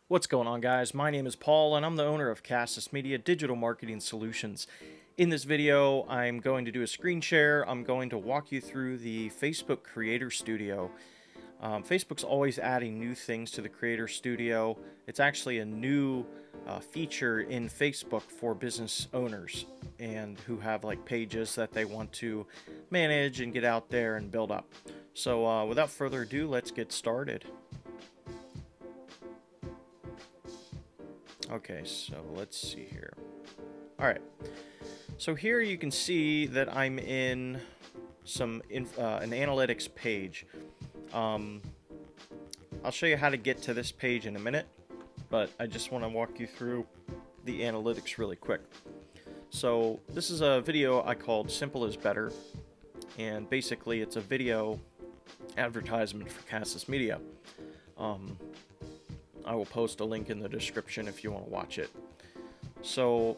What's going on, guys? My name is Paul and I'm the owner of Cassis Media Digital Marketing Solutions. In this video, I'm going to do a screen share. I'm going to walk you through the Facebook Creator Studio. Facebook's always adding new things to the Creator Studio. It's actually a new feature in Facebook for business owners and who have like pages that they want to manage and get out there and build up. So without further ado, let's get started. Okay, so let's see here. All right, so here you can see that I'm in an analytics page. I'll show you how to get to this page in a minute, but I just want to walk you through the analytics really quick. So this is a video I called Simple is Better, and basically it's a video advertisement for Cassis Media. I will post a link in the description if you want to watch it. So,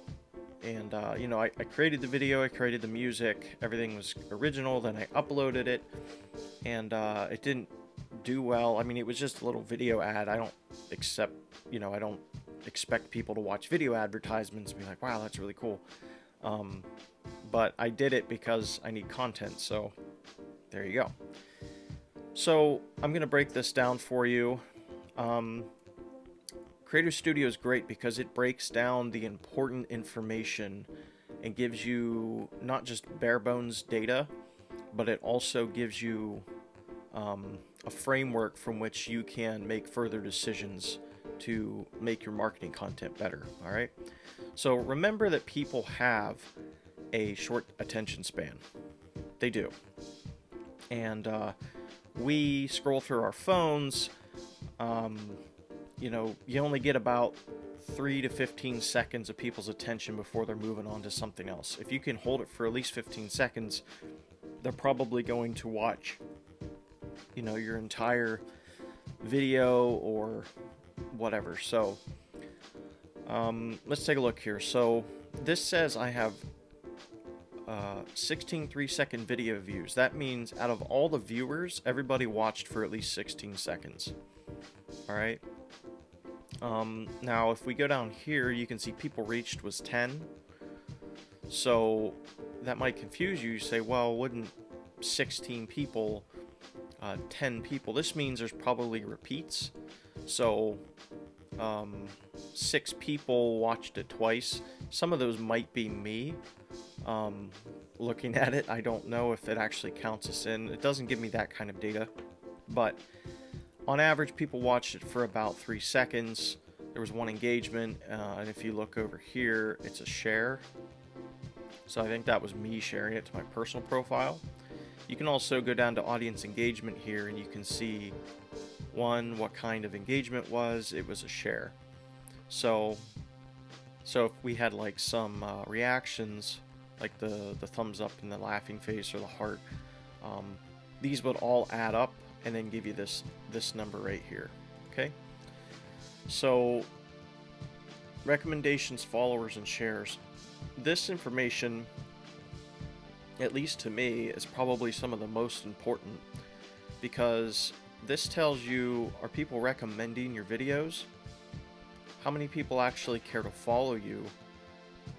and I created the video, I created the music, everything was original, then I uploaded it, and it didn't do well. I mean, it was just a little video ad. I don't expect people to watch video advertisements and be like, wow, that's really cool. But I did it because I need content, so there you go. So I'm going to break this down for you. Creator Studio is great because it breaks down the important information and gives you not just bare bones data, but it also gives you a framework from which you can make further decisions to make your marketing content better. All right. So remember that people have a short attention span. They do. And we scroll through our phones. You only get about 3 to 15 seconds of people's attention before they're moving on to something else. If you can hold it for at least 15 seconds, they're probably going to watch, your entire video or whatever. So, let's take a look here. So, this says I have 16 3-second video views. That means out of all the viewers, everybody watched for at least 16 seconds. All right. Now, if we go down here, you can see people reached was 10. So that might confuse you. You say, well, wouldn't 16 people, 10 people? This means there's probably repeats. So 6 people watched it twice. Some of those might be me. Looking at it, I don't know if it actually counts us in. It doesn't give me that kind of data, but on average, people watched it for about 3 seconds. There was one engagement, and if you look over here, it's a share. So I think that was me sharing it to my personal profile. You can also go down to audience engagement here, and you can see what kind of engagement was. It was a share. So if we had like some reactions, like the thumbs up and the laughing face or the heart, these would all add up and then give you this number right here. Okay, so recommendations, followers, and shares. This information, at least to me, is probably some of the most important, because this tells you, are people recommending your videos? How many people actually care to follow you?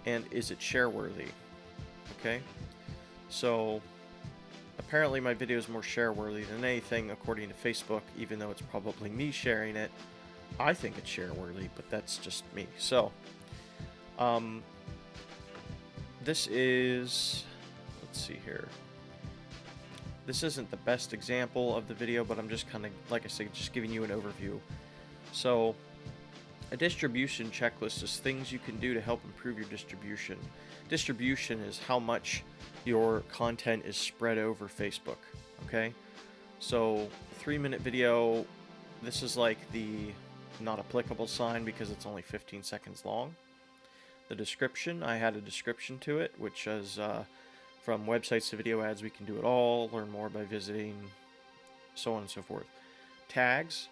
And is it share worthy? Okay, so apparently my video is more share worthy than anything according to Facebook, even though it's probably me sharing it. I think it's share worthy, but that's just me. So this is, let's see here. This isn't the best example of the video, but I'm just kind of, like I said, just giving you an overview. So a distribution checklist is things you can do to help improve your distribution. Distribution is how much your content is spread over Facebook. Okay, so 3-minute video, this is like the not applicable sign because it's only 15 seconds long. The description, I had a description to it, which is from websites to video ads, we can do it all. Learn more by visiting, so on and so forth. Tags,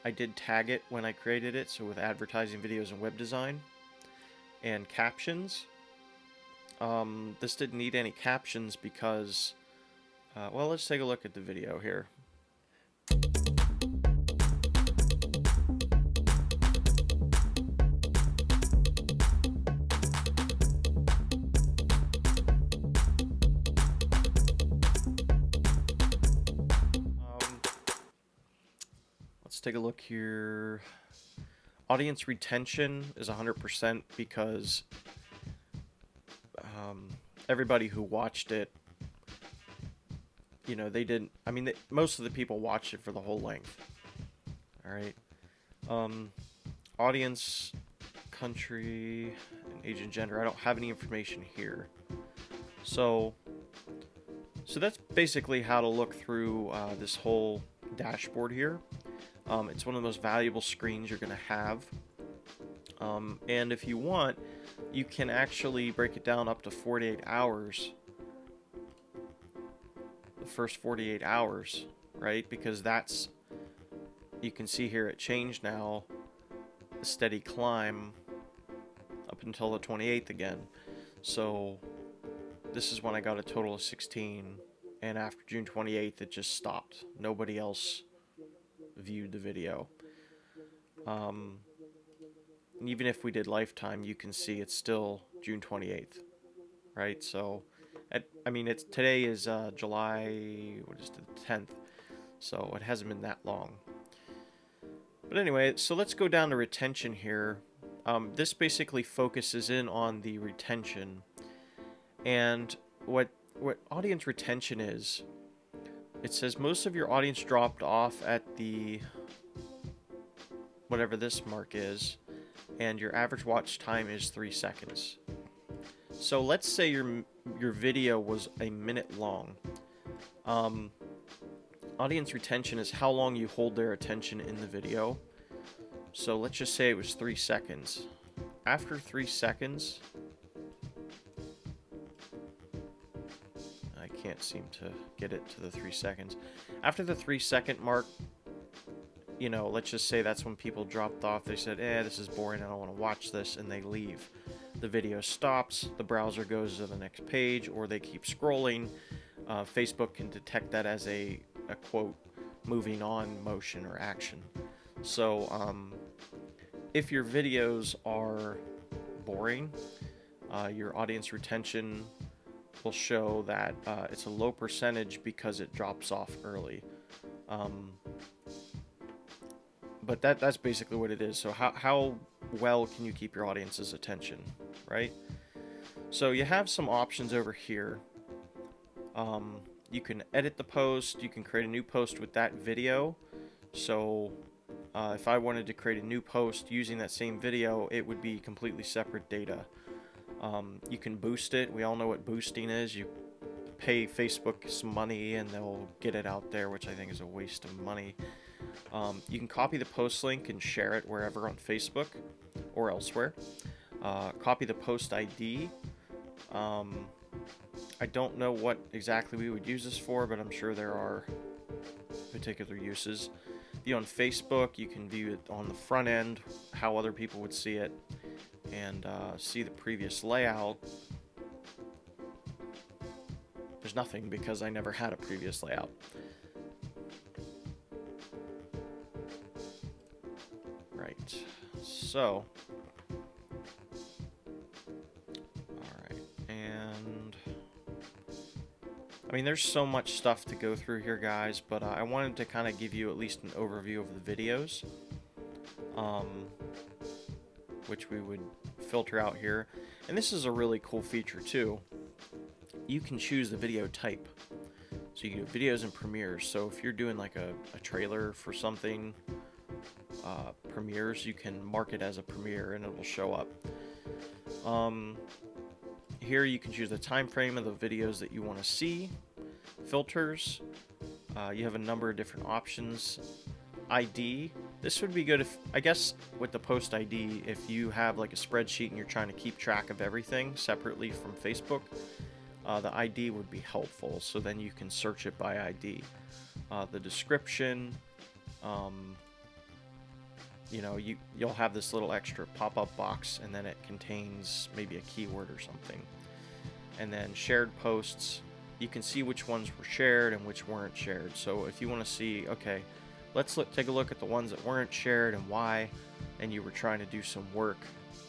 I did tag it when I created it, so with advertising videos and web design. And captions, this didn't need any captions because, well, let's take a look at the video here. let's take a look here. Audience retention is 100% because everybody who watched it, you know, they didn't. I mean, most of the people watched it for the whole length. All right. Audience, country, and age and gender. I don't have any information here. So that's basically how to look through this whole dashboard here. It's one of the most valuable screens you're going to have. And if you want, you can actually break it down up to 48 hours. The first 48 hours, right? Because that's, you can see here it changed now, a steady climb up until the 28th again. So this is when I got a total of 16, and after June 28th it just stopped. Nobody else viewed the video. Even if we did lifetime, you can see it's still June 28th, right? So I mean, today is July, what is it, the 10th, so it hasn't been that long. But anyway, so let's go down to retention here. This basically focuses in on the retention, and what audience retention is. It says most of your audience dropped off at the whatever this mark is, and your average watch time is 3 seconds. So let's say your video was a minute long. Audience retention is how long you hold their attention in the video. So let's just say it was 3 seconds. After 3 seconds, I can't seem to get it to the 3 seconds. After the 3 second mark, you know, let's just say that's when people dropped off. They said, this is boring, I don't want to watch this, and they leave. The video stops, the browser goes to the next page, or they keep scrolling. Facebook can detect that as a quote, moving on motion or action. So if your videos are boring, your audience retention will show that it's a low percentage because it drops off early. But that's basically what it is. So how well can you keep your audience's attention, right? So you have some options over here. You can edit the post. You can create a new post with that video. So if I wanted to create a new post using that same video, it would be completely separate data. You can boost it. We all know what boosting is. You pay Facebook some money and they'll get it out there, which I think is a waste of money. You can copy the post link and share it wherever on Facebook or elsewhere. Copy the post ID. I don't know what exactly we would use this for, but I'm sure there are particular uses. View on Facebook, you can view it on the front end, how other people would see it, and see the previous layout. There's nothing because I never had a previous layout. Right, so, alright, and I mean, there's so much stuff to go through here, guys, but I wanted to kind of give you at least an overview of the videos, which we would filter out here. And this is a really cool feature too. You can choose the video type. So you can do videos and premieres. So if you're doing like a trailer for something, premieres, you can mark it as a premiere and it will show up. Here you can choose the time frame of the videos that you want to see. Filters. You have a number of different options. ID. This would be good if, I guess, with the post ID, if you have like a spreadsheet and you're trying to keep track of everything separately from Facebook, the ID would be helpful. So then you can search it by ID. The description. You know, you'll have this little extra pop-up box, and then it contains maybe a keyword or something. And then shared posts, you can see which ones were shared and which weren't shared. So if you want to see, okay, let's take a look at the ones that weren't shared and why, and you were trying to do some work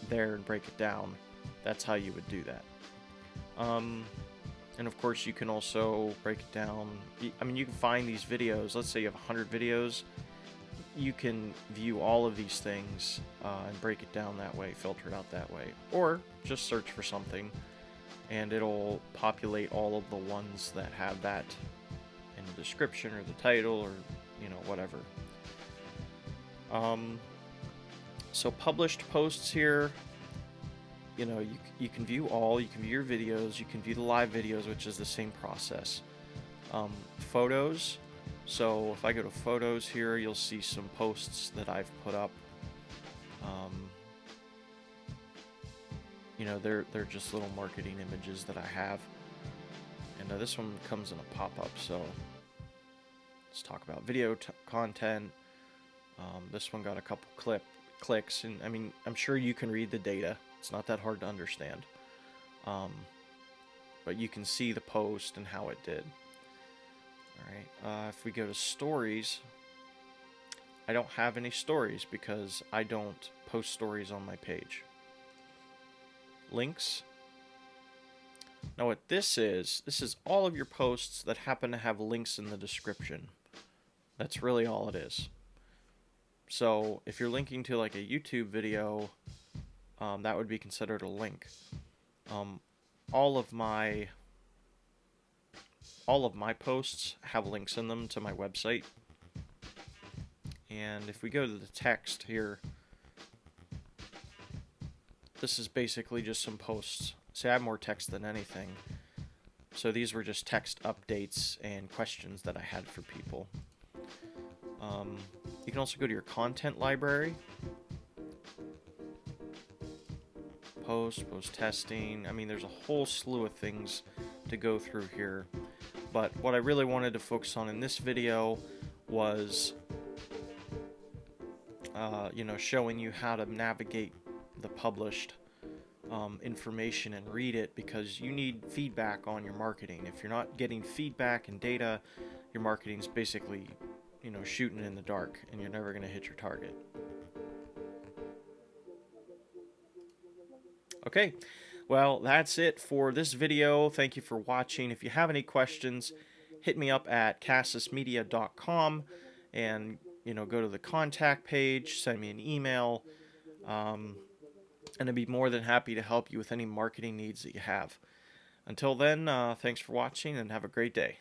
there and break it down, that's how you would do that. And of course you can also break it down. I mean, you can find these videos. Let's say you have 100 videos. you can view all of these things and break it down that way, filter it out that way, or just search for something and it'll populate all of the ones that have that in the description or the title or, you know, whatever. So published posts here, you know, you can view all, you can view your videos, you can view the live videos, which is the same process. Photos, so if I go to photos here, you'll see some posts that I've put up. You know, they're just little marketing images that I have. And this one comes in a pop-up, so let's talk about video content. This one got a couple clicks, and I mean, I'm sure you can read the data. It's not that hard to understand. But you can see the post and how it did. Alright, if we go to stories, I don't have any stories because I don't post stories on my page. Links. Now what this is all of your posts that happen to have links in the description. That's really all it is. So if you're linking to like a YouTube video, that would be considered a link. All of my posts have links in them to my website. And if we go to the text here, this is basically just some posts. See, I have more text than anything. So these were just text updates and questions that I had for people. You can also go to your content library. Post testing. I mean, there's a whole slew of things to go through here. But what I really wanted to focus on in this video was, you know, showing you how to navigate the published information and read it, because you need feedback on your marketing. If you're not getting feedback and data, your marketing's basically, you know, shooting in the dark and you're never going to hit your target. Okay, well, that's it for this video. Thank you for watching. If you have any questions, hit me up at casusmedia.com and, you know, go to the contact page, send me an email, and I'd be more than happy to help you with any marketing needs that you have. Until then, thanks for watching and have a great day.